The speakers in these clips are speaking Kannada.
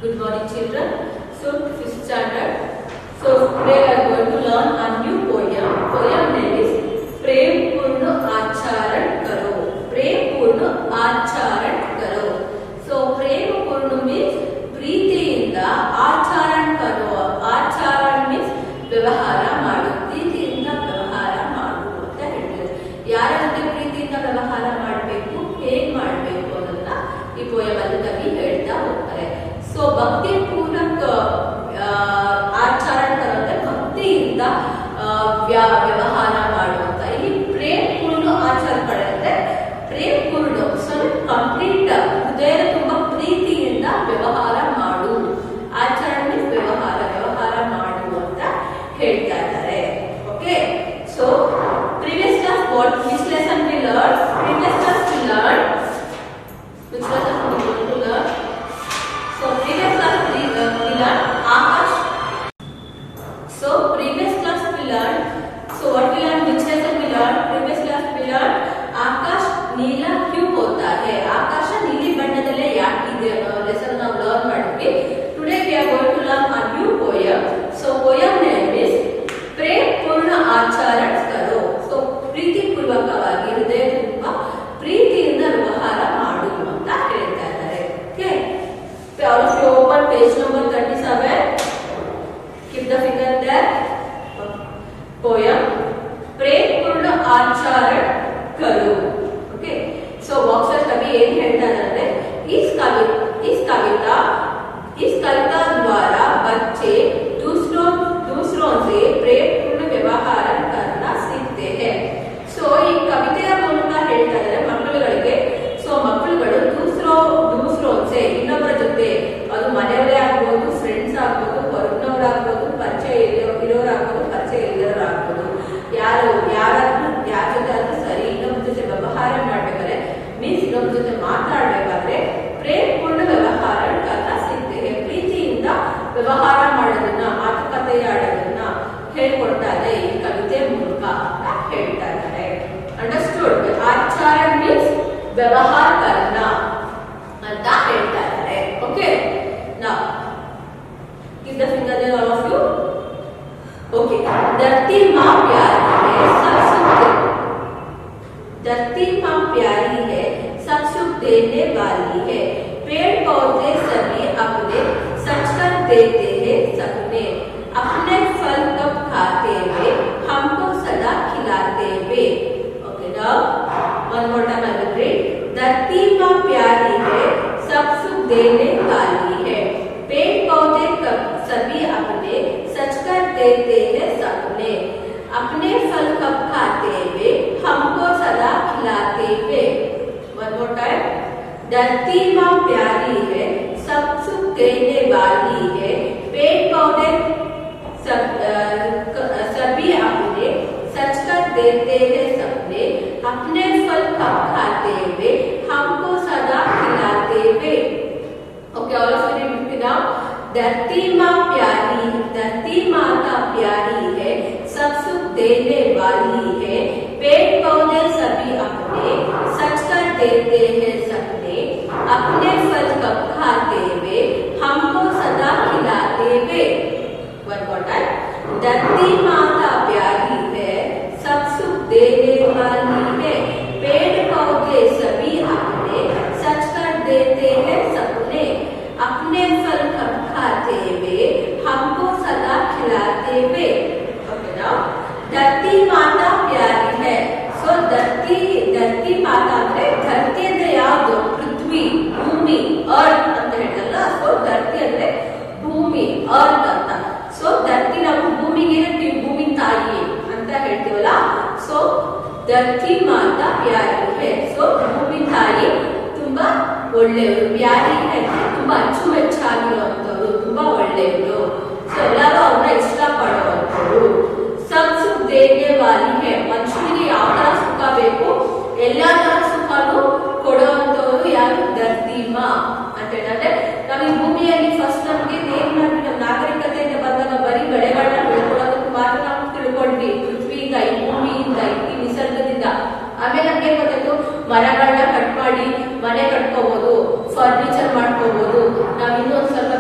Good morning, children. So, 5th standard. So, today we are going to learn a new poem. Poem name is प्रेम पूर्ण आचरण करो. प्रेम पूर्ण आचरण करो. So, प्रेम पूर्ण means ಪ್ರೀತಿಯಿಂದ ಆಚರಣ ಕರೋ. ಆಚರಣ means ವ್ಯವಹಾರ ಮಾಡು. ಪ್ರೀತಿಯಿಂದ ವ್ಯವಹಾರ ಮಾಡು ಅಂತ ಹೇಳ್ತಾರೆ. ಯಾರ ಜೊತೆ ಪ್ರೀತಿಯಿಂದ ವ್ಯವಹಾರ ಮಾಡಬೇಕು, ಹೇಗೆ ಮಾಡಬೇಕು ಅನ್ನೋದನ್ನ ಈ ಪೋಯಂ ಅಲ್ಲಿ ಕವಿ ಹೇಳ್ತಾ ಹೋಗ್ತಾರೆ. ಸೊ ಭಕ್ತಿ ಪೂರ್ವಕ ಆಚರಣ ಕರೋದ್ರೆ ಭಕ್ತಿಯಿಂದ ವ್ಯವಹಾರ ಮಾಡುವಂತ. ಇಲ್ಲಿ ಪ್ರೇಮ ಪೂರ್ಣ ಆಚರಣೆ ಪಡೆದ್ರೆ ಪ್ರೇಮ ಪೂರ್ಣ ಕಂಪ್ಲೀಟ್ ಹೃದಯದ ತುಂಬಾ ಪ್ರೀತಿಯಿಂದ ವ್ಯವಹಾರ ಮಾಡು. ಆಚರಣೆ ವ್ಯವಹಾರ ಮಾಡು ಅಂತ ಹೇಳ್ತಾ ಇದ್ದಾರೆ. Okay, so previous class what which lesson we learn? Previous class we learn which lesson we going to learn? So previous class we learned Akash. So previous class we learned. So what we learned? Which lesson we learned? Previous class we learned Akash नीला क्यों होता है. आकाश नीली ಬಣ್ಣದಲ್ಲೇ ಯಾಕೆ ಇದೆ ಅನ್ನೋ ಲೆಸನ್ ನಾವು ಲರ್ನ್ ಮಾಡಿದ್ವಿ. Today we are going to learn a new poem. So poem name is प्रेम पूर्ण आचरण करो. So ಪ್ರೀತಿ ಪೂರ್ವಕವಾಗಿ ಹೃದಯದಿಂದ ಪ್ರೀತಿಯಿಂದ ವ್ಯವಹಾರ ಮಾಡು ಅಂತ ಹೇಳ್ತಾ ಇದ್ದಾರೆ. Okay, all of you open page number 37. Keep the finger there. Poem प्रेम पूर्ण आचरण करो. ओके, so box में कभी ये ಹೇಳ್ತಾ ಇದ್ದಾರೆ, इस कविता द्वारा बच्चे दूसरों से प्रेम पूर्ण व्यवहार करना सीखते हैं. ಸೊ ಈ ಕವಿತೆಯ ಮೂಲಕ ಹೇಳ್ತಾ ಇದ್ದಾರೆ ಮಕ್ಕಳುಗಳಿಗೆ. ಸೊ ಮಕ್ಕಳುಗಳು ದೂಸರೋನ್ಸೆ ಇನ್ನೊಬ್ಬರ ಜೊತೆ, ಅದು ಮನೆಯವರೇ ಆಗ್ಬೋದು, ಫ್ರೆಂಡ್ಸ್ ಆಗ್ಬೋದು, ಹೊರಗಿನವರಾಗ್ಬೋದು, ಪರಿಚಯ ಇರೋರಾಗ್ಬೋದು, ಪರಿಚಯ ಇಲ್ಲದವರಾಗ್ಬೋದು, ಯಾರ ಜೊತೆ ಆದ್ರೂ ಸರಿ ಇನ್ನೊಬ್ಬರ ಜೊತೆ ವ್ಯವಹಾರ ಮಾಡ್ಬೇಕಾದ್ರೆ ಮೀನ್ಸ್ ಇನ್ನೊಬ್ಬರ ಜೊತೆ ಮಾತಾಡ್ಬೇಕಾದ್ರೆ ಪ್ರೇಮ ಪೂರ್ಣ ವ್ಯವಹಾರ ಕರ್ನ ಸಿಗ್ತೇವೆ. ಪ್ರೀತಿಯಿಂದ ವ್ಯವಹಾರ ಮಾಡೋದನ್ನ, ಮಾತುಕತೆ ಆಡೋದನ್ನ ಹೇಳ್ಕೊಡ್ತಾ ಇದೆ ಈ ಕವಿತೆ ಮೂಲಕ ಅಂತ ಹೇಳ್ತಾ ಇದ್ದಾರೆ. ಅಂಡರ್ಸ್ಟೂಡ್? ಆಚರಣ ಮೀನ್ಸ್ ವ್ಯವಹಾರ ಕರ್ನ ಅಂತ ಹೇಳ್ತಾ ಇದ್ದಾರೆ. Okay, now give the finger there all of you. Okay, धरती माँ प्यारी है सब सुख धरती माँ प्यारी है सब सुख देने वाली है. पेड़ पौधे सभी अपने सच कर देते हैं सपने. अपने फल कब खाते हुए हमको सदा खिलाते हुए. Okay, now one more time I will read. धरती माँ प्यारी है सब सुख देने वाली है. पेड़ पौधे सभी अपने सच कर देते हैं सपने. अपने फल कब खाते हुए हमको सदा खिलाते हुए. One more time. धरती माँ प्यारी है सब सुख देने वाली है. पेड़ पौधे सभी अपने सच कर देते हैं सपने. अपने फल कब खाते हुए हमको सदा खिलाते हुए. Okay, all of you read it now. धरती माँ माता प्यारी है सब सुख देने वाली है. पेड़ पौधे सभी अपने सच कर देते हैं सपने. अपने फल कब खाते हुए हमको सदा खिलाते हुए. One more time. धरती माता प्यारी है सब सुख देने वाली है. पेड़ पौधे सभी अपने सच कर देते हैं सपने. अपने फल कब खाते हुए हमको सदा खिलाते हुए. ओके, नाउ धरती माता प्यारी है. सो धरती माता ಅಂದ್ರೆ ಧರತಿ ಅಂದ್ರೆ ಯಾವುದು? ಪೃಥ್ವಿ, ಭೂಮಿ, ಅರ್ತ್ ಅಂತ ಹೇಳ್ತಲ್ಲ. ಸೊ ಧರತಿ ಅಂದ್ರೆ ಭೂಮಿ, ಅರ್ತ್ ಅಂತ. ಸೊ ಧರತಿ ನಾವು ಭೂಮಿಗೆ ಹೇಳ್ತೀವಿ, ಭೂಮಿ ತಾಯಿ ಅಂತ ಹೇಳ್ತೀವಲ್ಲ. ಸೊ ಧರತಿ ಮಾತಾ ಪ್ಯಾರಿ ಹೈ. ಸೊ ಭೂಮಿ ತಾಯಿ ತುಂಬಾ ಒಳ್ಳೆಯವರು. ಪ್ಯಾರಿ ಹೈ ತುಂಬಾ ಅಚ್ಚುಮೆಚ್ಚಾಗಿರುವಂತವ್ರು, ತುಂಬಾ ಒಳ್ಳೆಯವರು. ಸೊ ಎಲ್ಲರೂ ಅವ್ರನ್ನ ಇಷ್ಟ ಪಡುವಂತವ್ರು. ಸಬ್ ಸುಖ ದೇನೆ ವಾಲಿ ಹೈ. ಮನುಷ್ಯನಿಗೆ ಯಾವ ತರ ಸುಖ ಬೇಕು ಎಲ್ಲಾ ತರ ಸುಖನು ಕೊಡುವಂತವ್ರು ಯಾರು? ಧರತಿ ಮಾ ಅಂತ ಹೇಳಿದ್ರೆ ನಾವು ಈ ಭೂಮಿಯಲ್ಲಿ ಫಸ್ಟ್ ನಮ್ಗೆ ಏನ್ ಮಾಡ್ವಿ, ನಮ್ಮ ನಾಗರಿಕತೆಯಿಂದ ಬಂದಾಗ ಬರೀ ಬೆಳೆಗಳನ್ನ ಬೆಳ್ಕೊಳ್ಳೋದಕ್ಕೆ ಮಾತ್ರ ನಾವು ತಿಳ್ಕೊಂಡ್ವಿ. ಪೃಥ್ವಿಯಿಂದ, ಈ ಭೂಮಿಯಿಂದ, ಈ ನಿಸರ್ಗದಿಂದ. ಆಮೇಲೆ ನಮ್ಗೆ ಗೊತ್ತಾಯ್ತು ಮರಗಳನ್ನ ಕಟ್ ಮಾಡಿ ಮನೆ ಕಟ್ಕೋಬಹುದು, ಫರ್ನಿಚರ್ ಮಾಡ್ಕೋಬಹುದು, ನಾವ್ ಇನ್ನೊಂದ್ ಸ್ವಲ್ಪ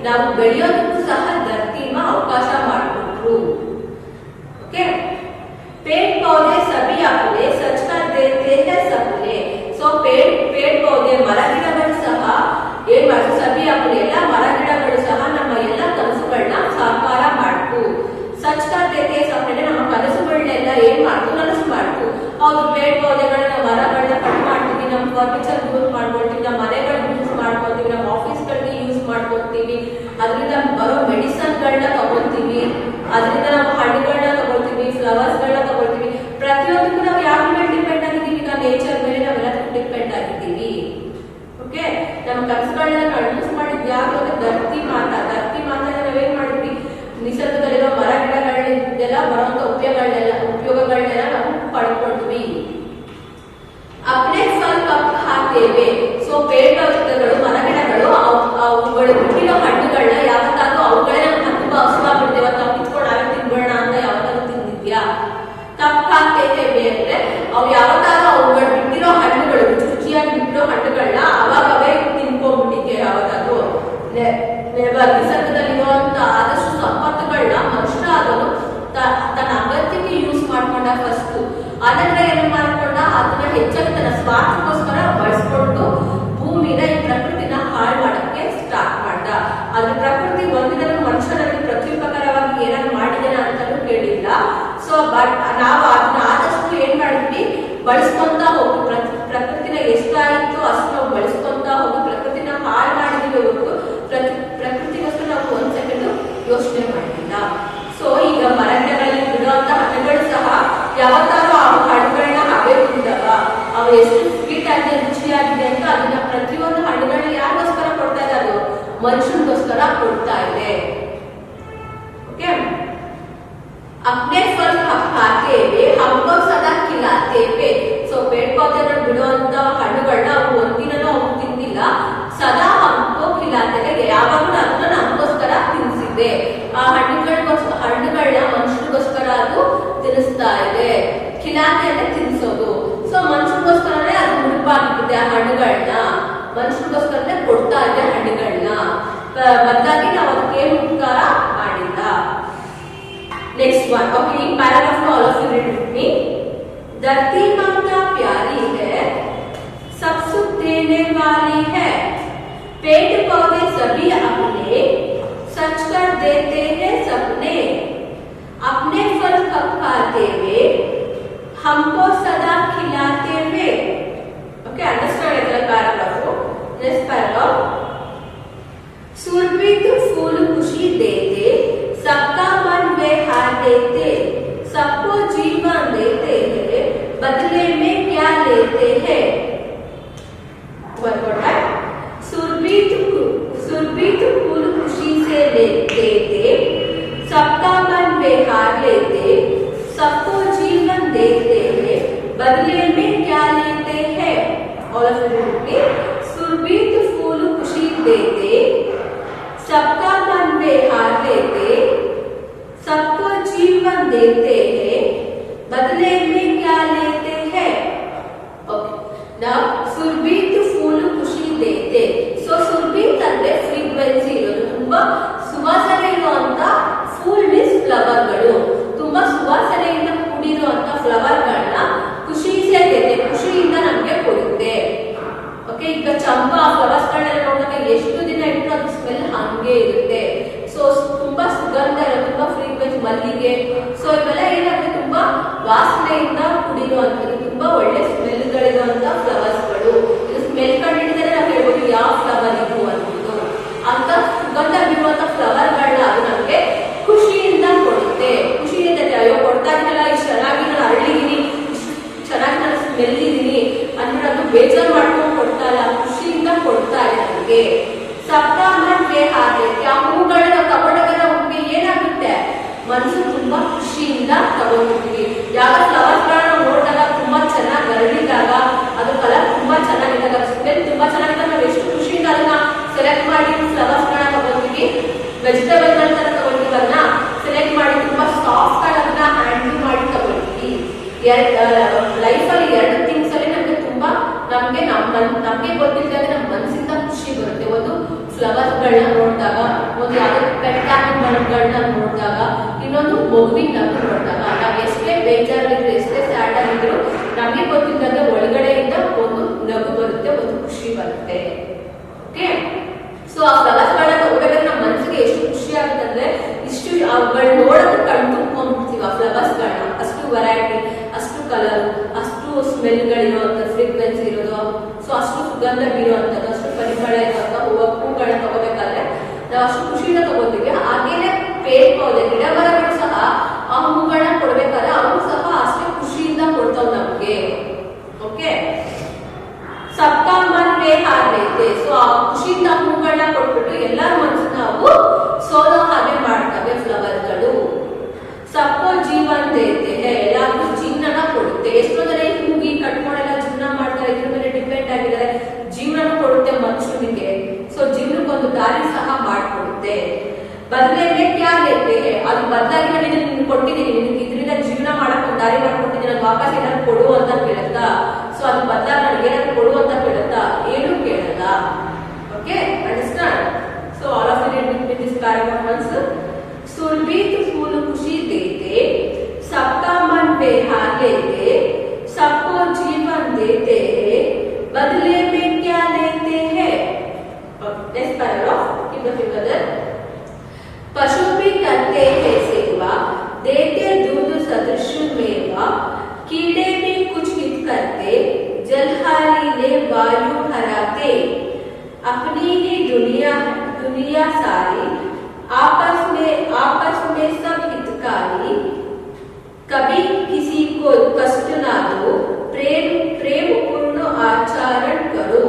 ನಾವು ಬೆಳೆಯೋದಕ್ಕೂ ಸಹ ಧರ್ತಿಮ ಅವಕಾಶ ಮಾಡಿಕೊಟ್ರು. ओके, पेड़ पौधे सभी अपने सच कर देते हैं सपने. सो पेड़ पौधे ಮರ ಗಿಡಗಳು ಸಹ ಏನ್ ಮಾಡ್ತು, ಸಭಿ अपने ಎಲ್ಲ ಮರ ಗಿಡಗಳು ಸಹ ನಮ್ಮ ಎಲ್ಲ ಕನಸುಗಳನ್ನ ಸಾಕಾರ ಮಾಡ್ತು. ಸಚ್ ಕರ್ ದೇತೆ ಸಪನೆ, ನಮ್ಮ ಕನಸುಗಳನ್ನೆಲ್ಲ ಏನ್ ಮಾಡ್ತು, ನನಸು ಮಾಡ್ತು. ಹೌದು, ಪೇड़ ಪೌಧೆಗಳನ್ನ ಮರಗಳನ್ನ ಕಟ್ ಮಾಡ್ತೀವಿ, ನಮ್ಮ ಫರ್ನಿಚರ್ ಯೂಸ್ ಮಾಡ್ಕೊಳ್ತೀವಿ, ನಮ್ಮ ಮನೆಗಳಿಗೆ ಯೂಸ್ ಮಾಡ್ಕೊಳ್ತೀವಿ, ನಮ್ಮ ಆಫೀಸ್ಗಳಿಗೆ ಯೂಸ್ ಮಾಡ್ಕೊಳ್ತೀವಿ, ಅದರಿಂದ ಬರೋ ಮೆಡಿಸನ್ಗಳನ್ನ ತಗೊಳ್ತೀವಿ, ಅದರಿಂದ ನಾವು ಹಣ್ಣುಗಳನ್ನ ತಗೊಳ್ತೀವಿ, ಫ್ಲವರ್ಸ್ ಗಳನ್ನ ತಗೊಳ್ತೀವಿ. ಪ್ರತಿಯೊಂದಕ್ಕೂ ನಾವು ಯಾವ ಮೇಲೆ ಡಿಪೆಂಡ್ ಆಗಿದ್ದೀವಿ, ಈಗ ನೇಚರ್ ಮೇಲೆ ನಾವೆಲ್ಲ ಡಿಪೆಂಡ್ ಆಗಿದ್ದೀವಿ. ಓಕೆ, ನಮ್ಮ ಕನಸುಗಳನ್ನ ಕನ್ಫ್ಯೂಸ್ ಮಾಡಿದ್ವಿ ಯಾವಾಗ, ಧರ್ತಿ ಮಾತಾ ನಾವೇನ್ ಮಾಡಿದ್ವಿ, ನಿಸರ್ಗದಲ್ಲಿರೋ ಮರ ಗಿಡಗಳನ್ನೆಲ್ಲ ಬರುವಂತ ಉಪಯೋಗಗಳನ್ನೆಲ್ಲ ನಾವು ಪಡ್ಕೊಳ್ತೀವಿ. ಅಪ್ನೆ ಫಲ ಕಪ್ ಹಾಕ್ತೇವೆ. ಸೊ ಪೇड़ ಪೌಧೆಗಳು ಮರ ಗಿಡಗಳು ಅವುಗಳು ಬಿಟ್ಟಿರೋ ಹಣ್ಣುಗಳನ್ನ ಯಾವತ್ತಾದ್ರೂ ಅವುಗಳೇ ನಮ್ಗೆ ತುಂಬಾ ಹಸುವಾಗ್ಬಿಡ್ತೇವೆ, ನಾವು ಕಿತ್ಕೊಂಡು ನಾವೇ ತಿನ್ಬೇಡ ಅಂತ ಯಾವತ್ತಾದ್ರೂ ತಿಂದಿದ್ಯಾ? ಕಪ್ ಹಾಕ್ತೇವೆ ಅಂದ್ರೆ ಅವು ಯಾವತ್ತಾದ್ರೂ ಅವುಗಳು ಬಿಟ್ಟಿರೋ ಹಣ್ಣುಗಳು, ರುಚಿಯಾಗಿ ಬಿಟ್ಟಿರೋ ಹಣ್ಣುಗಳನ್ನ ಅವಾಗವೇ ತಿನ್ಕೊಂಡ್ಬಿಟ್ಟಿದ್ದೆ ಯಾವತ್ತಾದ್ರೂ? ನಿಸರ್ಗದಲ್ಲಿರುವಂತ ಆದಷ್ಟು ಸಂಪತ್ತುಗಳನ್ನ ಮನುಷ್ಯ ಅದನ್ನು ತನ್ನ ಅಗತ್ಯಕ್ಕೆ ಯೂಸ್ ಮಾಡ್ಕೊಂಡ ಫಸ್ಟ್, ಆನಂತರ ಏನ್ ಮಾಡ್ಕೊಂಡ, ಅದನ್ನ ಹೆಚ್ಚಾಗಿ ತನ್ನ ಸ್ವಾರ್ಥಕ್ಕೋಸ್ಕರ ಬಳಸ್ಕೊಂಡು ಭೂಮಿನ ಈ ಪ್ರಕೃತಿನ ಹಾಳು ಮಾಡಕ್ಕೆ ಸ್ಟಾರ್ಟ್ ಮಾಡ್ದ. ಆದ್ರೆ ಪ್ರಕೃತಿ ಒಂದಿನಲ್ಲಿ ಮನುಷ್ಯನಲ್ಲಿ ಪ್ರತ್ಯುಪಕಾರವಾಗಿ ಏನಾದ್ರು ಮಾಡಿದೇನ ಅಂತಾನು ಕೇಳಿಲ್ಲ. ಸೊ ಬಟ್ ನಾವು ಅದನ್ನ ಆದಷ್ಟು ಏನ್ ಮಾಡಿದ್ವಿ, ಬಳಸ್ಕೊಂತ ಹೋಗಿ ಪ್ರಕೃತಿನ ಎಷ್ಟಾಯಿತು ಅಷ್ಟು ನಾವು ಬಳಸ್ಕೊಂತ ಹೋಗಿ ಪ್ರಕೃತಿನ ಹಾಳು ಮಾಡಿದೀವಿ ಹೊರತು ಪ್ರಕೃತಿಗೋಸ್ಕರ ನಾವು ಒಂದ್ ಸೆಕೆಂಡ್ ಯೋಚನೆ ಮಾಡಿಲ್ಲ. ಸೊ ಈಗ ಮರ ಗಿಡಗಳಲ್ಲಿ ಬಿಡುವಂತ ಹಣ್ಣುಗಳು ಸಹ ಯಾವತ್ತಾದ್ರೂ ಆ ಹಣ್ಣುಗಳನ್ನ ಹಾಗೆ ತಿಂದವ, ಅವು ಎಷ್ಟು ಸ್ವೀಟ್ ಆಗಿದೆ, ರುಚಿಯಾಗಿದೆ ಅಂತ ಅದನ್ನ ಪ್ರತಿಯೊಂದು ಹಣ್ಣುಗಳನ್ನ ಯಾರಿಗೋಸ್ಕರ ಕೊಡ್ತಾ ಇದೆ, ಅದು ಮನುಷ್ಯನಿಗೋಸ್ಕರ ಕೊಡ್ತಾ ಇದೆ. ಓಕೆ, ಅಪ್ನೆ ಫಲ ಹಾಕೇವೆ ಹಮ್ಕೋ ಸದಾ ಖಿಲಾತೇವೆ. ಸೊ ಪೇड़ ಪೌಧೆಗಳು ಬಿಡುವಂತ ಹಣ್ಣುಗಳನ್ನ ಅವು ಒಂದಿನನೂ ಅವು ತಿಂದಿಲ್ಲ, ಸದಾ ಹಮ್ಕೋ ಖಿಲಾತೇವೆ, ಯಾವಾಗಲೂ ಅದನ್ನ ನಮಗೋಸ್ಕರ ತಿನ್ಸಿದೆ. ಆ ಹಣ್ಣುಗಳನ್ನ ಮನುಷ್ಯರಿಗೋಸ್ಕರ ಅದು ತಿನ್ನಿಸ್ತಾ ಇದೆ. ಖಿಲಾತೆ ಅಂದ್ರೆ ತಿನ್ಸೋದು. ಸೊ ಮನುಷ್ಯರಿಗೋಸ್ಕರನೇ ಅದು ಮುಡುಪಾಗಿದೆ, ಆ ಹಣ್ಣುಗಳನ್ನ ಮನುಷ್ಯರಿಗೋಸ್ಕರನೇ ಕೊಡ್ತಾ ಇದೆ ಹಣ್ಣುಗಳನ್ನ, ಬದಲಾಗಿ ನಾವು ಅದಕ್ಕೆ ಏನು ಉಪಕಾರ ಮಾಡಿಲ್ಲ. नेक्स्ट वन, ओके, पैराग्राफ में all of you read with me. धरती माता प्यारी है, सब सुख देने वाली है, पेड़ पौधे सभी अपने सच कर देते हैं सपने, अपने फल कब खाते हुए हमको सदा खिलाते हुए. Okay, understand it paragraph. Next paragraph, सुरभित फूल खुशी देते, सबका मन वे हार देते, सबको जीवन देते हैं, बदले में क्या लेते हैं. सुरभित फूल खुशी से लेते थे, सबका मन वे हार लेते, सबको जीवन देते हैं, बदले में क्या लेते हैं. All of you repeat. सुरभित फूल खुशी देते, सबका मन वे हार लेते, सबको जीवन देते हैं, बदले में क्या लेते हैं. ओके, नाउ सुरभित फूल खुशी देते. सो सुरभित ಅಂದ್ರೆ ಫ್ರೀಕ್ವೆನ್ಸಿ ಇರೋದು, ತುಂಬಾ ಸುವಾಸನೆ ಇರುವಂತ ಫೂಲ್ ಮೀನ್ಸ್ ಫ್ಲವರ್ಗಳು, ತುಂಬಾ ಸುವಾಸನೆಯಿಂದ ಕೂಡಿರುವಂತ ಫ್ಲವರ್ಗಳನ್ನ ಖುಷಿಸೇ ದೇತೆ, ಖುಷಿಯಿಂದ ನಮ್ಗೆ ಕೊಡುತ್ತೆ. ಓಕೆ, ಈಗ ಚಂಪಾ ಫ್ಲವರ್ಸ್ ಗಳನ್ನ ನೋಡಿದಾಗ ಎಷ್ಟು ದಿನ ಇಟ್ಟರು ಅದು ಸ್ಮೆಲ್ ಹಂಗೆ ಇರುತ್ತೆ. ಸೊ ತುಂಬಾ ಸುಗಂಧ ಇರೋ, ತುಂಬಾ ಫ್ರೀಕ್ವೆನ್ಸಿ, ಮಲ್ಲಿಗೆ, ಸೊ ಇವೆಲ್ಲ ಏನಾಗುತ್ತೆ, ತುಂಬಾ ವಾಸನೆಯಿಂದ ಕೂಡಿರುವಂತದ್ದು, ತುಂಬಾ ಒಳ್ಳೆ ಸ್ಮೆಲ್ಗಳಿರುವಂತ ಫ್ಲವರ್ಸ್ಗಳು. ಇದು ಸ್ಮೆಲ್ ಕಂಡಿಡಿದರೆ ನಾವು ಹೇಳ್ಬೋದು ಯಾವ ಫ್ಲವರ್ ಇದು ಅನ್ನೋದು. ಅಂತ ಸುಗಂಧ ಬಿಡುವಂತ ಫ್ಲವರ್ಗಳನ್ನ ಅದು ನಮ್ಗೆ ಖುಷಿಯಿಂದ ಕೊಡುತ್ತೆ. ಖುಷಿಯಿಂದ ಅಯ್ಯೋ ಕೊಡ್ತಾ ಇದ್ದಲ್ಲ, ಇಷ್ಟು ಚೆನ್ನಾಗಿ ನಾನು ಅರಳಿದೀನಿ, ಇಷ್ಟು ಚೆನ್ನಾಗಿ ನಾನು ಸ್ಮೆಲ್ ಇದೀನಿ ಅನ್ನೋದು ಬೇಜಾರು ಮಾಡ್ಕೊಂಡು ಕೊಡ್ತಾ ಇಲ್ಲ, ಖುಷಿಯಿಂದ ಕೊಡ್ತಾ ಇದೆ ನಮಗೆ. ಸಪ್ತಾಹಕ್ಕೆ ಹಾಕೈತೆ, ಆ ಹೂಗಳನ್ನ ನಾವು ತಗೊಂಡಾಗ ನಮ್ಗೆ ಏನಾಗುತ್ತೆ, ಮನಸ್ಸು ತುಂಬಾ ಖುಷಿಯಿಂದ ತಗೊಂಡಿರ್ತೀವಿ. ಯಾವ ಫ್ಲವರ್ಸ್ ಗಳನ್ನ ನೋಡಿದಾಗ ತುಂಬಾ ಚೆನ್ನಾಗಿ ಅರಳಿದಾಗ, ಅದು ಕಲರ್ ತುಂಬಾ ಚೆನ್ನಾಗಿದ್ದಾಗ, ಸ್ಮೆಲ್ ತುಂಬಾ ಚೆನ್ನಾಗಿದ್ದಾಗ ನಾವು ಎಷ್ಟು ಖುಷಿಯಿಂದ ಅದನ್ನ ಸೆಲೆಕ್ಟ್ ಮಾಡಿ ಫ್ಲವರ್ಸ್ ಗಳನ್ನ ತಗೊಂತೀವಿ. ವೆಜಿಟೇಬಲ್ ಗಳನ್ನ ತಗೊಂತೀವಿ, ಅದನ್ನ ಸೆಲೆಕ್ಟ್ ಮಾಡಿ ತುಂಬಾ ಸಾಫ್ಟ್ ಆಗಿ ಅದನ್ನ ಹ್ಯಾಂಡಲ್ ಮಾಡಿ ತಗೊಳ್ತೀವಿ. ಲೈಫ್ ಅಲ್ಲಿ ಎರಡು ಥಿಂಗ್ಸ್ ಅಲ್ಲಿ ನಮ್ಗೆ ತುಂಬಾ ನಮ್ಗೆ ನಮ್ಗೆ ಗೊತ್ತಿದ್ದಾಗ ನಮ್ಮ ಮನಸ್ಸಿಂದ ಖುಷಿ ಬರುತ್ತೆ. ಒಂದು ಫ್ಲವರ್ಸ್ ಗಳನ್ನ ನೋಡಿದಾಗ, ಒಂದು ಯಾವ್ದು ಪೆಟ್ ಗಳನ್ನ ನೋಡಿದಾಗ, ಇನ್ನೊಂದು ಮಗುವಿನ ನಗು ನೋಡಿದಾಗ, ನಾವ್ ಎಷ್ಟೇ ಬೇಜಾರಾಗಿದ್ರು ಎಷ್ಟೇ ಸ್ಯಾಡ್ ಆಗಿದ್ರು ನಮ್ಗೆ ಗೊತ್ತಿದ್ದಾಗ ಒಳಗಡೆಯಿಂದ ಒಂದು ನಗು ಬರುತ್ತೆ, ಒಂದು ಖುಷಿ ಬರುತ್ತೆ. ಓಕೆ, ಸೊ ಆ ಫ್ಲವರ್ಸ್ ಗಳನ್ನ ನೋಡಿದಾಗ ನಮ್ಮ ಮನಸ್ಸಿಗೆ ಎಷ್ಟು ಖುಷಿ ಆಗುತ್ತೆ ಅಂದ್ರೆ ಇಷ್ಟು ಅವುಗಳನ್ನ ನೋಡೋದು ಕಣ್ ತುಂಬ್ಕೊಂಡ್ಬಿಡ್ತೀವಿ. ಆ ಫ್ಲವರ್ಸ್ ಗಳನ್ನ ಅಷ್ಟು ವೆರೈಟಿ, ಅಷ್ಟು ಕಲರ್, ಅಷ್ಟು ಸ್ಮೆಲ್ ಗಳಿರುವಂತ, ಫ್ರೀಕ್ವೆನ್ಸಿ ಇರೋದು, ಸೊ ಅಷ್ಟು ಸುಗಂಧ ಬೀರುವಂತದ್ದು, ಅಷ್ಟು ಪರಿಮಳ ಇರುವಂತ ಹೂಗಳನ್ನ ತಗೋಬೇಕಾದ್ರೆ ನಾವು ಅಷ್ಟು ಖುಷಿಯಿಂದ ತಗೋತೀವಿ. ಹಾಗೇನೆ ಪೇड़ ಪೌಧೆ, ಗಿಡ ಮರಗಳು ಸಹ ಆ ಹೂಗಳನ್ನ ಕೊಡ್ಬೇಕಾದ್ರೆ ಅವರು ಸಹ ಅಷ್ಟೇ ಖುಷಿಯಿಂದ ಕೊಡ್ತಾವ್ ನಮ್ಗೆ. ಓಕೆ, ಸಬ್ಕಾ ಮನ್ ಪೇ ಹಾರ್ ಲೇತೆ, ಸೊ ಆ ಖುಷಿಯಿಂದ ಹೂಗಳನ್ನ ಕೊಟ್ಬಿಟ್ಟು ಎಲ್ಲರ ಮನಸ್ಸನ್ನ ನಾವು ಸೋಲೋ ಹಾಗೆ ಮಾಡ್ತವೆ ಫ್ಲವರ್ಗಳು. ಸಬ್ಕೋ ಜೀವನ್ ದೇತೆ ಹೇ, ಎಲ್ಲರಿಗೂ ಜೀವನ ಕೊಡುತ್ತೆ. ಎಷ್ಟೋ ಜನ ಹೂಗಿ ಕಟ್ಕೊಂಡೆಲ್ಲ ಜೀವನ ಮಾಡ್ತಾರೆ, ಇದ್ರ ಮೇಲೆ ಡಿಪೆಂಡ್ ಆಗಿದ್ದಾರೆ. ಜೀವನ ಕೊಡುತ್ತೆ ಮನುಷ್ಯನಿಗೆ, ಸೊ ಜೀವನಕ್ಕೊಂದು ದಾರಿ ಸಹ ಮಾಡ್ಕೊಡುತ್ತೆ. ಬದಲೇ ಕ್ಯಾ ಲೇತೆ, ಅದು ಬದಲಾಗಿ ನಾನು ನಿನ್ಗೆ ಕೊಟ್ಟಿದ್ದೀನಿ, ನಿನ್ಗೆ ಇದರಿಂದ ಜೀವನ ಮಾಡಕ್ ಒಂದು ದಾರಿ ಮಾಡ್ಕೊಟ್ಟಿದ್ದೀನಿ, ನಾನು ವಾಪಸ್ ಏನಾದ್ರು ಕೊಡು ಅಂತ ಕೇಳುತ್ತಾ? ಸೊ ಅದು ಬದಲಾಗಿ ನನಗೆ ಏನಾದ್ರು ಕೊಡು ಅಂತ ಕೇಳುತ್ತಾ? ಏನು ಕೇಳಲ್ಲ. Okay, understand? So all of you read with this paragraph once. सुरभीत फूल खुशी देते, सबका मन बेहार लेते, सबको जीवन देते हैं, बदले में क्या लेते हैं? Next paragraph, keep the figure. पशु भी करते हैं सेवा, देते दूध सदृश मेवा, कीड़े भी कुछ हित करते, जलहारी वायु हराते, अपनी ही दुनिया सारी, आपस में सब हितकारी, कभी किसी को कष्ट ना दो, प्रेम पूर्ण आचरण करो.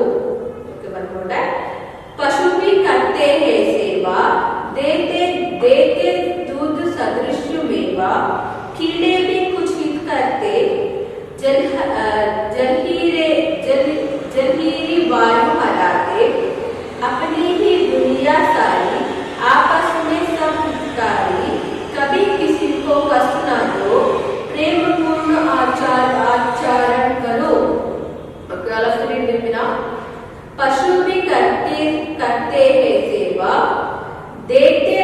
पशु भी करते हैं सेवा, देते दूध सदृश मेवा, कीड़े भी कुछ हित करते, जलहीरी वायु हराते, अपनी ही दुनिया सारी, आपस में सब हितकारी, कभी किसी को कष्ट न दो, प्रेम पूर्ण आचरण करो. पशु भी करते हैं सेवा, देते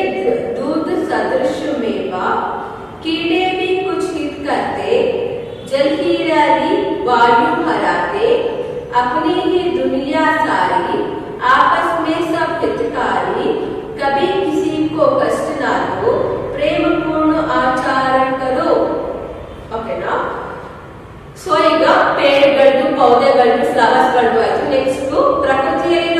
दूध सदृश मेवा, कीड़े भी कुछ हित करते, जलहीरी वायु हराते, अपनी ही दुनिया सारी, आपस में सब हितकारी, कभी किसी को कष्ट ना दो, प्रेम पूर्ण आचरण करो. ಓಕೆನಾ? ಸೊ ಈಗ ಪೇಡ್ಗಳದ್ದು, ಪೌಧೆಗಳದ್ದು, ಫ್ಲವರ್ಸ್ ಗಳದ್ದು ಆಯ್ತು. ನೆಕ್ಸ್ಟ್ ಪ್ರಕೃತಿಯಲ್ಲಿ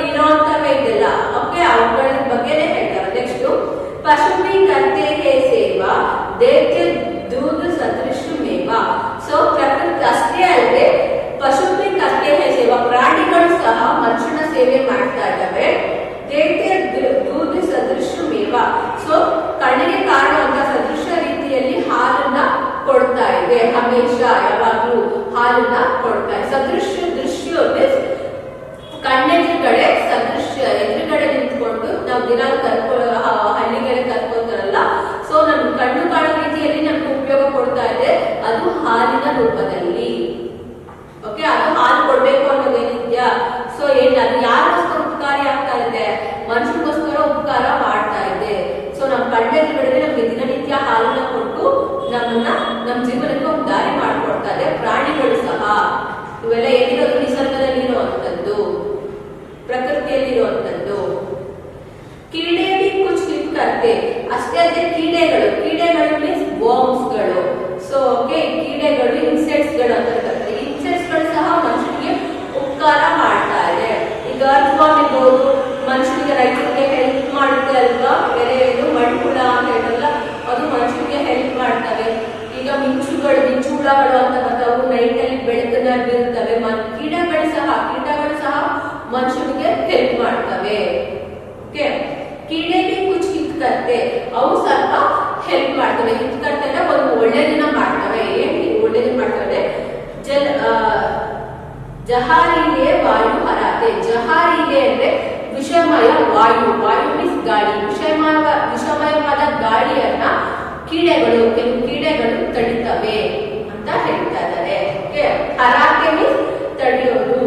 ಇರೋಂತವೆ ಇದೆಲ್ಲ, ಓಕೆ, ಅವುಗಳ ಬಗ್ಗೆನೇ ಹೇಳ್ತಾರೆ. ನೆಕ್ಸ್ಟ್ ಪಶು भी करते हैं सेवा, देते दूध सदृश मेवा. ಸೊ ಪ್ರಕೃತಿ ಅಷ್ಟೇ ಅಲ್ಲದೆ ಪಶು भी करते हैं सेवा, ಪ್ರಾಣಿಗಳು ಸಹ ಮನುಷ್ಯನ ಸೇವೆ ಮಾಡ್ತಾ ಇದ್ದಾವೆ. दूध सदृश मेवा, ಸೊ ಕಣ್ಣಿಗೆ ಕಾಣುವಂತ ಸದೃಶ ರೀತಿಯಲ್ಲಿ ಹಾಲನ್ನ ಕೊಡ್ತಾ ಇದೆ. ಹಮೇಶ ಯಾವಾಗ್ಲೂ ಹಾಲನ್ನ ಕೊಡ್ತಾ ಇದೆ. ಸದೃಶ್ಯ, ದೃಶ್ಯ ಮೀನ್ಸ್ ಕಣ್ಣೆದುರುಗಡೆ, ಸದೃಶ್ಯ ಎದುರುಗಡೆ ನಿಂತ್ಕೊಂಡು ನಾವು ದಿನ ಹಳ್ಳಿಗಳಿಗೆ ಕರ್ಕೊಂತಾರಲ್ಲ, ಸೊ ನಮ್ ಕಣ್ಣು ಕಾಣೋ ರೀತಿಯಲ್ಲಿ ನಮ್ಗೆ ಉಪಯೋಗ ಕೊಡ್ತಾ ಇದೆ. ಅದು ಹಾಲಿನ ರೂಪದಲ್ಲಿ. ಓಕೆ, ಅದು ಹಾಲು ಕೊಡ್ಬೇಕು ಅನ್ನೋದೇನಿದ್ಯಾ? ಸೊ ಏನ್ ಅದು ಯಾರಿಗೋಸ್ಕರ ಉಪಕಾರಿ ಆಗ್ತಾ ಇದೆ? ಮನುಷ್ಯನಿಗೋಸ್ಕರ ಉಪಕಾರ ಮಾಡ್ತಾ ಇದೆ. ಸೊ ನಮ್ ಕಣ್ಣೆದುರುಗಡೆ ನಮ್ಗೆ ದಿನನಿತ್ಯ ಹಾಲನ್ನ ಕೊಟ್ಟು ನಮ್ ಜೀವನಕ್ಕೆ ಒಂದು ದಾರಿ ಮಾಡ್ಕೊಡ್ತಾ ಇದೆ. ಪ್ರಾಣಿಗಳು ಸಹ ಇವೆಲ್ಲ ಏನಿರೋದು ನಿಸರ್ಗದಲ್ಲಿ ಇರುವಂತದ್ದು, ಪ್ರಕೃತಿಯಲ್ಲಿ ಇರುವಂತದ್ದು. ಕೀಡೆ भी कुछ हित करते, ಅಷ್ಟೇ ಅಲ್ಲದೆ ಕೀಡೆಗಳು ಮೀನ್ಸ್ ವರ್ಮ್ಸ್ ಗಳು. ಸೊ ಓಕೆ, ಕೀಡೆಗಳು ಇನ್ಸೆಕ್ಟ್ಸ್ ಗಳು ಅಂತ ಕರೀತಾರೆ. ಇನ್ಸೆಕ್ಟ್ಸ್ ಗಳು ಸಹ ಮನುಷ್ಯನಿಗೆ ಉಪಕಾರ ಮಾಡ್ತಾ ಇದೆ. ಈಗ ಅರ್ಥವಾಮ್ ಇರ್ಬೋದು, ಮನುಷ್ಯನಿಗೆ ರೈತರಿಗೆ ಹೆಲ್ಪ್ ಮಾಡುತ್ತೆ ಅಲ್ವಾ. ಬೇರೆ ಇದು ಮಣ್ಹುಳ ಅಂತ ಹೇಳಲ್ಲ, ಅದು ಮನುಷ್ಯನಿಗೆ ಹೆಲ್ಪ್ ಮಾಡ್ತವೆ. ಈಗ ಮಿಂಚು ಹುಳಗಳು ಅಂತ ಬರ್ತಾವು, ನೈಟ್ ಅಲ್ಲಿ ಬೆಳಕನ್ನ ಬೀರುತ್ತವೆ. ಕೀಟಗಳು ಸಹ ಮನುಷ್ಯನಿಗೆ ಹೆಲ್ಪ್ ಮಾಡ್ತವೆ. ಓಕೆ, ಕೀಡೆ भी कुछ हित करते, ಅವು ಸ್ವಲ್ಪ ಹೆಲ್ಪ್ ಮಾಡ್ತವೆ. ಹಿತ್ ಕರ್ತೆ ಅಂದ್ರೆ ಒಂದು ಒಳ್ಳೆದನ್ನ ಮಾಡ್ತವೆ. ಏನ್ ಒಳ್ಳೆದನ್ನ ಮಾಡ್ತವೆ? ಜಹಾರಿಗೆ ವಾಯು ಹರಾತೆ. ಜಹಾರಿಗೆ ಅಂದ್ರೆ ವಿಷಮಯ ವಾಯು, ವಾಯು ಮೀನ್ಸ್ ಗಾಳಿ. ವಿಷಮಯವಾದ ಗಾಳಿಯನ್ನ ಕೆಲವು ಕೀಡೆಗಳು ತಡಿತವೆ ಅಂತ ಹೇಳ್ತಾ ಇದ್ದಾರೆ. ಹರಾತೆ ಮೀನ್ಸ್ ತಡೆಯೋದು.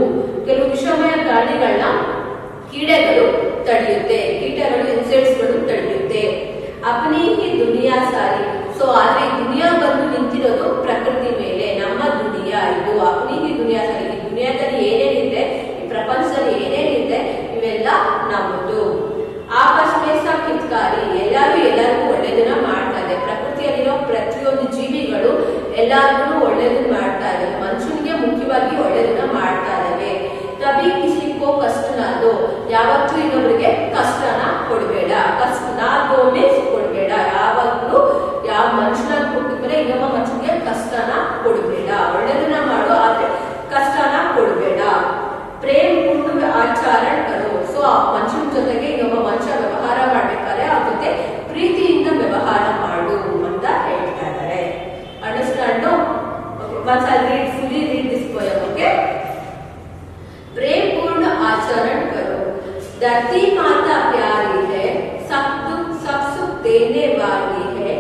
ಯಾವತ್ತೂ ಇನ್ನೊಬ್ಬರಿಗೆ ಕಷ್ಟನ ಕೊಡಬೇಡ. ನಾ ಗೋಮೇಸ್ ಕೊಡಬೇಡ. ಯಾವಾಗಲೂ ಯಾವ ಮನುಷ್ಯನ ಕೊಟ್ಟಿದ್ರೆ ಇನ್ನೊಬ್ಬ ಮನುಷ್ಯನಿಗೆ ಕಷ್ಟನ ಕೊಡಬೇಡ. ಒಳ್ಳೆದನ್ನ ಮಾಡು, ಆದ್ರೆ ಕಷ್ಟನ ಕೊಡಬೇಡ. ಪ್ರೇಮ್ ಪೂರ್ಣ ಆಚರಣೆ ಕರೋ. ಸೊ ಆ ಮನುಷ್ಯನ ಜೊತೆಗೆ ಇನ್ನೊಬ್ಬ ಮನುಷ್ಯ ವ್ಯವಹಾರ ಮಾಡ್ಬೇಕಾದ್ರೆ ಅವ್ರ ಜೊತೆ ಪ್ರೀತಿಯಿಂದ ವ್ಯವಹಾರ ಮಾಡು ಅಂತ ಹೇಳ್ತಾ ಇದ್ದಾರೆ. Understand? once I fully read this poem, okay? प्रेम पूर्ण आचरण करो, धरती माता प्यारी है, सब दुख सब सुख देने वाली है,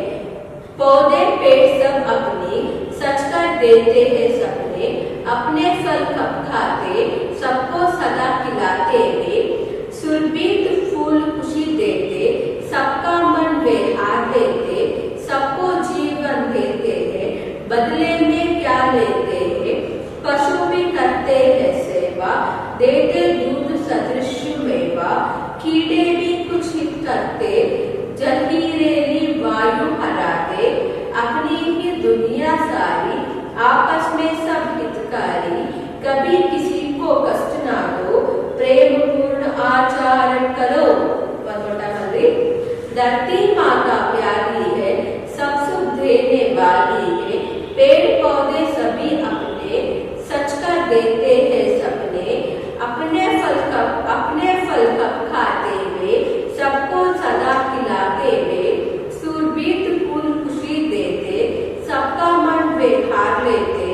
पौधे पेड़ सब अपनी सच कर देते हैं सपने, अपने फल कब खाते सबको सदा खिलाते हैं, सुरभीत फूल खुशी देते सबका मन वे हार देते, सबको जीवन देते हैं, बदले में क्या लेते हैं, पशु भी करते हैं सेवा, देते दूध सदृश मेवा, कीड़े भी कुछ हित करते, जल ही रेली वायु हराते, अपनी ही दुनिया सारी आपस में सब हितकारी, कभी किसी को कष्ट ना दो, प्रेम पूर्ण आचरण करो. धरती माता प्यारी है, सब सुख देने वाली है, पेड़ पौधे सभी अपने सच कर देते हैं सपने, अपने फल कब खाते वे सबको सदा खिलाते वे, सुरभीत फूल खुशी देते सबका मन वे हार लेते,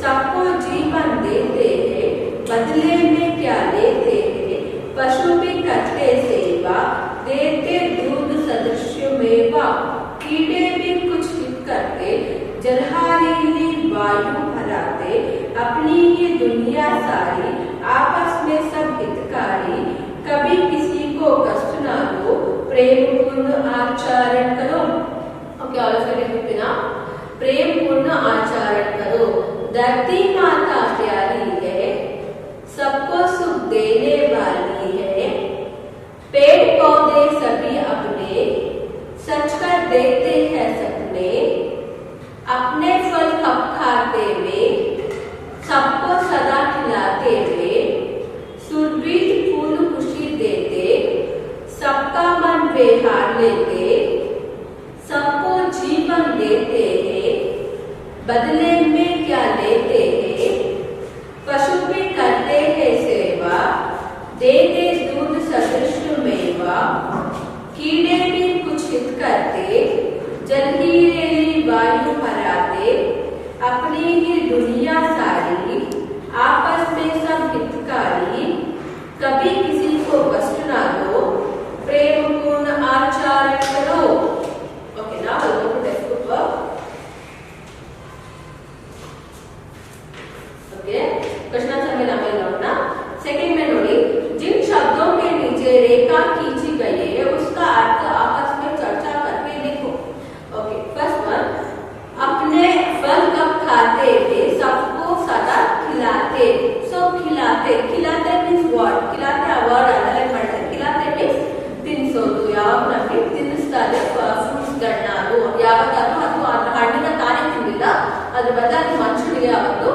सबको जीवन देते हैं, बदले में क्या लेते हैं, पशु भी करते सेवा, देते दूध सदृश मेवा, कीड़े भी कुछ हित करते, जलहारीली वायु हराते, अपनी ही दुनिया सारी आपस में सब हितकारी, कभी किसी को कष्ट ना दो, प्रेम पूर्ण आचरण करो. Okay, all of you repeat ना. प्रेम पूर्ण आचरण करो, धरती माता प्यारी है, सबको सुख देने वाली है, पेड़ पौधे सभी अपने सच कर देते हैं सपने, अपने फल कब खाते वे सबको सदा खिलाते वे, सुरभीत फूल खुशी देते सबका मन वे हार लेते, सबको जीवन देते हैं, बदले में क्या लेते हैं, पशु भी करते हैं सेवा, देते दूध सदृश मेवा, कीड़े भी कुछ हित करते, जल ही रेली वायु हराते, अपनी ही दुनिया सारी आपस में सब हितकारी, कभी किसी को कष्ट ना दो, प्रेम पूर्ण आचरण करो. Okay, now we'll go to textbook work. Okay, question answer में नाम लिखना. सेकंड में नोड़ी, जिन शब्दों के नीचे रेखा खींची गई है उसका अर्थ आपस में चर्चा करके लिखो. ओके, फर्स्ट वन, अपने फल कब खाते थे सबको सदा खिलाते. सो खिलाते मीन्स व्हाट? खिलाते ಆ ವರ್ಡ್ ಅಂಡರ್ಲೈನ್ ಮಾಡ್ತಾರೆ. ಖಿಲಾತೆ ಮೀನ್ಸ್ ತಿನ್ಸೋದು. ಯಾವಾಗ ನಮಗೆ ತಿನ್ನಿಸ್ತಾರೆ ಫ್ರೂಟ್ಸ್ ಗಳನ್ನ, ಅದು ಯಾವಾಗಾದ್ರೂ ಅದು ಹಣ್ಣಿನ ತಾನೇ ತಿಂದಿಲ್ಲ, ಅದ್ರ ಬದಲಾಗಿ ಮನುಷ್ಯನಿಗೆ ಯಾವತ್ತು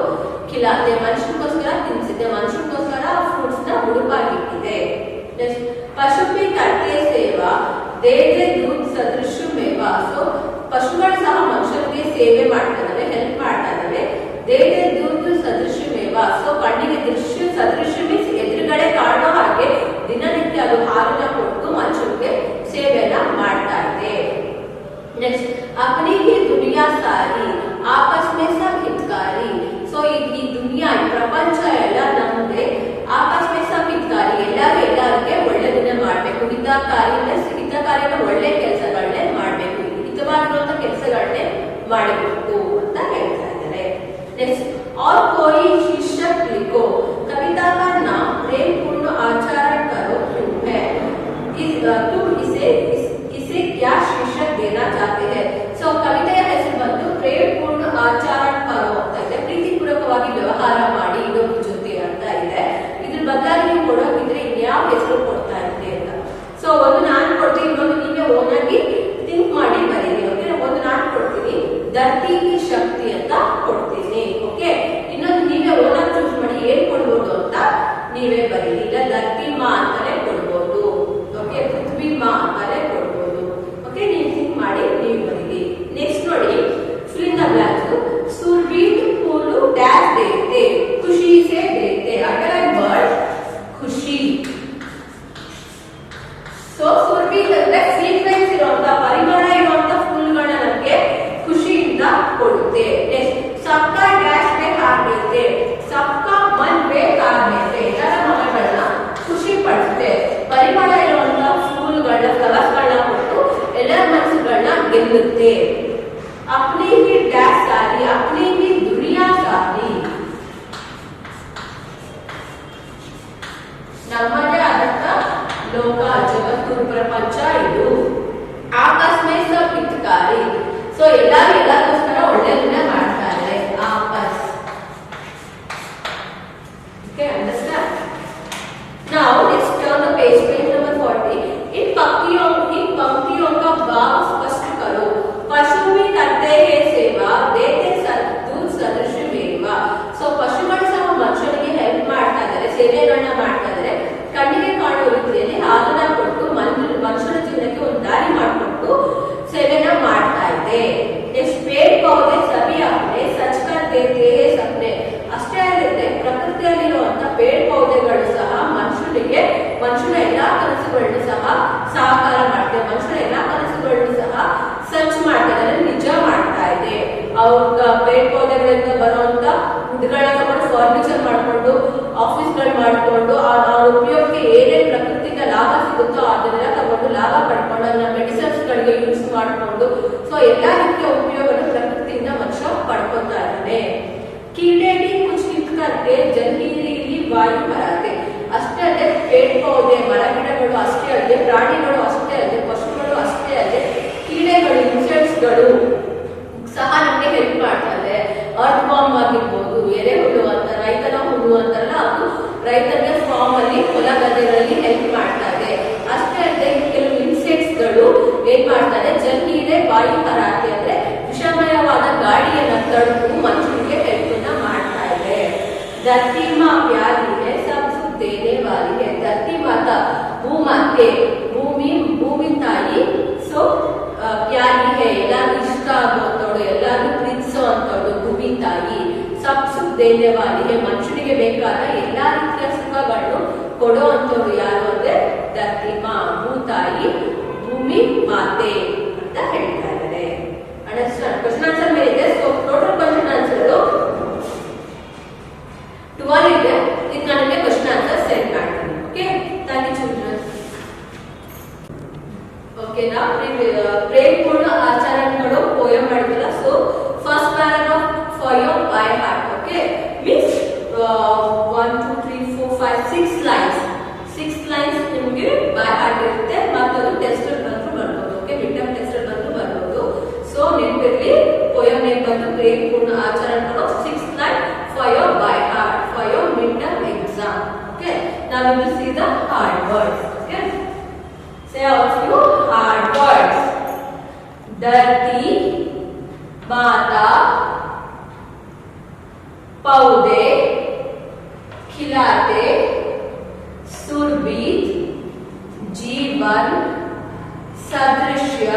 ಖಿಲಾತೆ, ಮನುಷ್ಯನಿಗೋಸ್ಕರ ತಿನ್ಸಿದೆ, ಮನುಷ್ಯನಿಗೋಸ್ಕರ ಫ್ರೂಟ್ಸ್ ನ ಉಡುಪಾಗಿಟ್ಟಿದೆ. ಪಶು भी करते सेवा, देते दूध सदृश मेवा. सो ಪಶುಗಳು ಸಹ ಮನುಷ್ಯರಿಗೆ ಸೇವೆ ಮಾಡ್ತಾ ಇದಾವೆ, ಹೆಲ್ಪ್ ಮಾಡ್ತಾ ಇದಾವೆ. ದೇತೆ ದೂಧ ಸದೃಶ ಮೇವಾ. ಸೊ ಕಣ್ಣಿಗೆ ದೃಶ್ಯ ಸದೃಶ ಮೀನ್ಸ್ ಎದುರುಗಡೆ ಕಾಣೋ ಹಾಗೆ ದಿನನಿತ್ಯ ಅದು ಹಾಲನ್ನ ಕೊಟ್ಟು ಮನುಷ್ಯರಿಗೆ ಸೇವೆಯನ್ನ ಮಾಡ್ತಾ ಇದೆ. ನೆಕ್ಸ್ಟ್, अपनी ही दुनिया सारी आपस में सब हितकारी. ಸೊ ಈ ದುನಿಯಾ, ಈ ಪ್ರಪಂಚ ಎಲ್ಲ ನಮ್ಗೆ आपस में सब हितकारी, ಎಲ್ಲರಿಗೆ ಒಳ್ಳೆದನ್ನೇ ಮಾಡ್ಬೇಕು. ಹಿತಕಾರಿ ಒಳ್ಳೆ ಕೆಲಸಗಳನ್ನೇ ಮಾಡ್ಬೇಕು, ಹಿತವಾಗಿರುವಂತ ಕೆಲಸಗಳನ್ನೇ ಮಾಡಬೇಕು ಅಂತ ಹೇಳ್ತಾ ಇದ್ದಾರೆ. नेक्स्ट, और कोई शीर्षक लिखो, कविता का नाम प्रेम पूर्ण आचरण करो क्यों है, तुम इसे क्या शीर्षक देना चाहते हैं. ಸೊ ಕವಿತೆಯ ಹೆಸರು ಬಂದು ಪ್ರೇಮ ಪೂರ್ಣ ಆಚರಣ ಕರೋ ಅಂತ ಇದೆ. ಪ್ರೀತಿಪೂರ್ವಕವಾಗಿ ವ್ಯವಹಾರ ಮಾಡಿ ಇನ್ನೊಬ್ಬರ ಜೊತೆ ಅಂತ ಇದೆ. ಇದ್ರ ಬದಲಾಗಿ ನೀವು ಕೊಡೋಕಿದ್ರೆ ಇನ್ಯಾವ ಹೆಸರು ಕೊಡ್ತಾ ಇದ್ರಿ ಅಂತ. ಸೊ ಒಂದು ನಾನು ಕೊಡ್ತೀನಿ, ಇನ್ನೊಂದು ನೀವೇ ಓನ್ ಆಗಿ ಥಿಂಕ್ ಮಾಡಿ ಬರೀರಿ. ಓಕೆ, ಒಂದು ನಾನು ಕೊಡ್ತೀನಿ, ಧರತಿ ಕಿ ಶಕ್ತಿ ಅಂತ ಕೊಡ್ತೀನಿ. ಓಕೆ, ಇನ್ನೊಂದು ನೀವೇ ಓನ್ ಆಗಿ ಚೂಸ್ ಮಾಡಿ ಏನ್ ಕೊಡ್ಬೋದು ಅಂತ ನೀವೇ ಬರೀರಿ. ಇಲ್ಲ ಧರತಿ ಮಾ ಅಂತಾನೆ ಕೊಡಿ. ನಮ್ಮದೇ ಆದಂತ ಲೋಕ ಜಗತ್ತು ಪ್ರಪಂಚ ಇದು. ಆಪಸ್ ಮೇ ಸಬ್ ಹಿತಕಾರಿ. ಸೊ ಎಲ್ಲರಿಗೋಸ್ಕರ ಒಳ್ಳೆಯದನ್ನ ಮಾಡ್ತಾರೆ. ಆಪಸ್. Okay, understand? Now let's turn the page number 40. इन पंक्तियों का भाव स्पष्ट करो. पशु भी करते हैं सेवा, देते दूध सदृश मेवा. So ಪಶುಗಳು ಸಹ ಮನುಷ್ಯರಿಗೆ ಹೆಲ್ಪ್ ಮಾಡ್ತಾ ಇದ್ದಾರೆ, ಸೇವೆಗಳನ್ನ ಮಾಡ್ತಾ ಇದ್ದಾರೆ. ಕಣ್ಣಿಗೆ ಕಾಣುವ ರೀತಿಯಲ್ಲಿ ಹಾಲನ್ನ ಕೊಟ್ಟು ಮನುಷ್ಯರ ಜೀವನಕ್ಕೆ ಒಂದು ದಾರಿ ಮಾಡಿಕೊಟ್ಟು ಸೇವೆನ ಮಾಡ್ತಾ ಇದೆ. ನೆಕ್ಸ್ಟ್ ಪೇಡ್ ಪೌಧೆ ಸಭಿ अपने सच कर देते हैं सपने. ಅಷ್ಟೇ ಅಲ್ಲದೆ ಪ್ರಕೃತಿಯಲ್ಲಿರುವಂತ ಪೇಡ್ ಪೌಧೆಗಳು ಸಹ ಮನುಷ್ಯನ ಎಲ್ಲಾ ಕನಸುಗಳನ್ನು ಸಹ ಸಾಕಾರ ಮಾಡ್ತದೆ. ಮನುಷ್ಯನ ಎಲ್ಲಾ ಕನಸುಗಳನ್ನು ಸಹ ಸಚ್ ಮಾಡ್ತಾರೆ, ನಿಜ ಮಾಡ್ತಾ ಇದೆ. ಅವ್ರ ಪೇಡ್ ಪೌಧೆಗಳಿಂದ ಬರುವಂತ ವುಡ್ಗಳನ್ನ ತಗೊಂಡು ಫರ್ನಿಚರ್ ಮಾಡ್ಕೊಂಡು, ಆಫೀಸ್ಗಳು ಮಾಡ್ಕೊಂಡು, ಆ ಉಪಯೋಗಕ್ಕೆ ಏನೇನ್ ಪ್ರಕೃತಿಯಿಂದ ಲಾಭ ಸಿಗುತ್ತೋ ಅದನ್ನೆಲ್ಲ ತಗೊಂಡು ಲಾಭ ಪಡ್ಕೊಂಡು ಅದನ್ನ ಮೆಡಿಸಿನ್ಸ್ ಗಳಿಗೆ ಯೂಸ್ ಮಾಡ್ಕೊಂಡು, ಸೊ ಎಲ್ಲಾ ರೀತಿಯ ಉಪಯೋಗವನ್ನು ಪ್ರಕೃತಿಯಿಂದ ಮನುಷ್ಯ ಪಡ್ಕೊತಾ ಇದ್ದಾನೆ. कीड़े भी कुछ हित करते, जलहीरी वायु भराते. ಅಷ್ಟೇ ಅಲ್ಲದೆ ಪೇಡ್ ಪೌಧೆ ಮರ ಗಿಡಗಳು ಅಷ್ಟೇ ಅಲ್ಲದೆ ಪ್ರಾಣಿಗಳು ಅಷ್ಟೇ ಅಲ್ಲದೆ ಪಶುಗಳು ಅಷ್ಟೇ ಅಲ್ಲದೆ ಕೀಡೆಗಳು ಇನ್ಸೆಕ್ಟ್ಸ್ಗಳು ಸಹ ನಮಗೆ ಹೆಲ್ಪ್ ಮಾಡ್ತಾರೆ. ಅರ್ತ್ ಬಾಂಬ್ ಆಗಿರ್ಬೋದು, ಎರೆಹುಳು ಅಂತ ರೈತನ ಹುಳು ಅಂತಾರಲ್ಲ, ಅದು ರೈತರಿಗೆ ಫಾರ್ಮ್ ಅಲ್ಲಿ ಹೊಲ ಗದ್ದೆಗಳಲ್ಲಿ ಹೆಲ್ಪ್ ಮಾಡ್ತಾರೆ. ಅಷ್ಟೇ ಅಲ್ಲದೆ ಕೆಲವು ಇನ್ಸೆಕ್ಟ್ಸ್ಗಳು ಏನ್ ಮಾಡ್ತಾರೆ, ಜಲಹೀರೆ ವಾಯು ಭರಾತೆ ಅಂದ್ರೆ ವಿಷಮಯವಾದ ಗಾಳಿಯನ್ನ ತಡೆದು ಮನುಷ್ಯನಿಗೆ ಹೆಲ್ಪ್ ಮಾಡ್ತಾ ಇದೆ. धरती माँ प्यारी है सब सुख देने वाली है. धरती माता भूमाते ಭೂಮಿ ತಾಯಿ ಸೊ ಪ್ಯಾರಿ है, ಎಲ್ಲಾರು ಇಷ್ಟ ಆಗೋಂತವಳು, ಎಲ್ಲಾರು ಪ್ರೀತಿಸೋ ಅಂತವಳು ಭೂಮಿ ತಾಯಿ. ಸಬ್ ಸುಖ ದೇನೆ ವಾಲಿ है, ಮನುಷ್ಯನಿಗೆ ಬೇಕಾದ ಎಲ್ಲಾ ರೀತಿಯ ಸುಖಗಳನ್ನು ಕೊಡೋ ಅಂತವ್ರು ಯಾರು ಅಂದ್ರೆ ಧರತಿ ಮಾ, ಭೂತಾಯಿ, ಭೂಮಿ ಮಾತೆ ಅಂತ ಹೇಳ್ತಾ ಇದ್ದಾರೆ. ಅಂಡರ್ಸ್ಟ್ಯಾಂಡ್? ಕ್ವೆಶ್ಚನ್ ಆನ್ಸರ್ ಮೇಲೆ ಇದೆ. ಸೊ ಟೋಟಲ್ ಕ್ವೆಶ್ಚನ್ ಆನ್ಸರ್ 12 ಇದೆ. ಇದು ನನಗೆ ಕ್ವೆಶ್ಚನ್ ಆನ್ಸರ್ ಸೆಂಡ್ ಮಾಡ್ತೀನಿ. Okay, thank you children. Okay, ನಾ ಪ್ರೇಮಪೂರ್ಣ ಆಚರಣೆಗಳು ಪೋಯಂ ಮಾಡಿದ್ರಲ್ಲ. So first paragraph for your by heart. Okay, means 1 2 3 4 5 6 lines. 6 lines ನಿಮಗೆ ಬೈ ಹಾರ್ಟ್ ಇರುತ್ತೆ. ಮತ್ತು ಅದು ಟೆಸ್ಟ್ ಬಂದು ಬರ್ಬೋದು. ಓಕೆ, ಮಿಡ್ ಟರ್ಮ್ ಟೆಸ್ಟ್ ಬಂದು ಬರ್ಬೋದು. ಸೊ ನೆನಪಿರಲಿ, ಪೋಯಂ ನೇಮ್ ಬಂದು ಪ್ರೇಮಪೂರ್ಣ ಆಚರಣೆಗಳು 6 line for your by heart for your midterm exam. Okay, now we will see the hard words. Okay, say out a few hard words. धरती माता पौधे खिलाते, सुरभि जीवन सदृश्य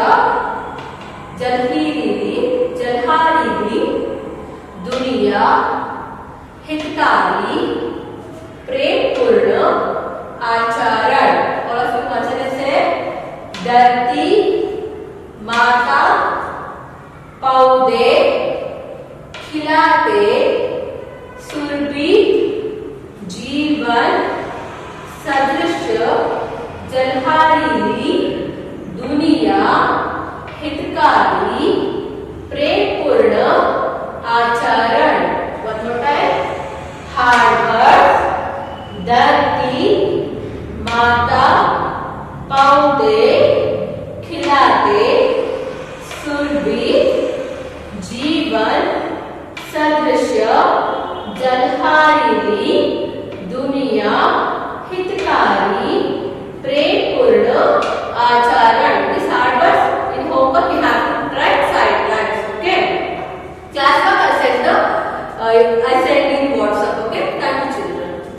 जलहारी दुनिया हितकारी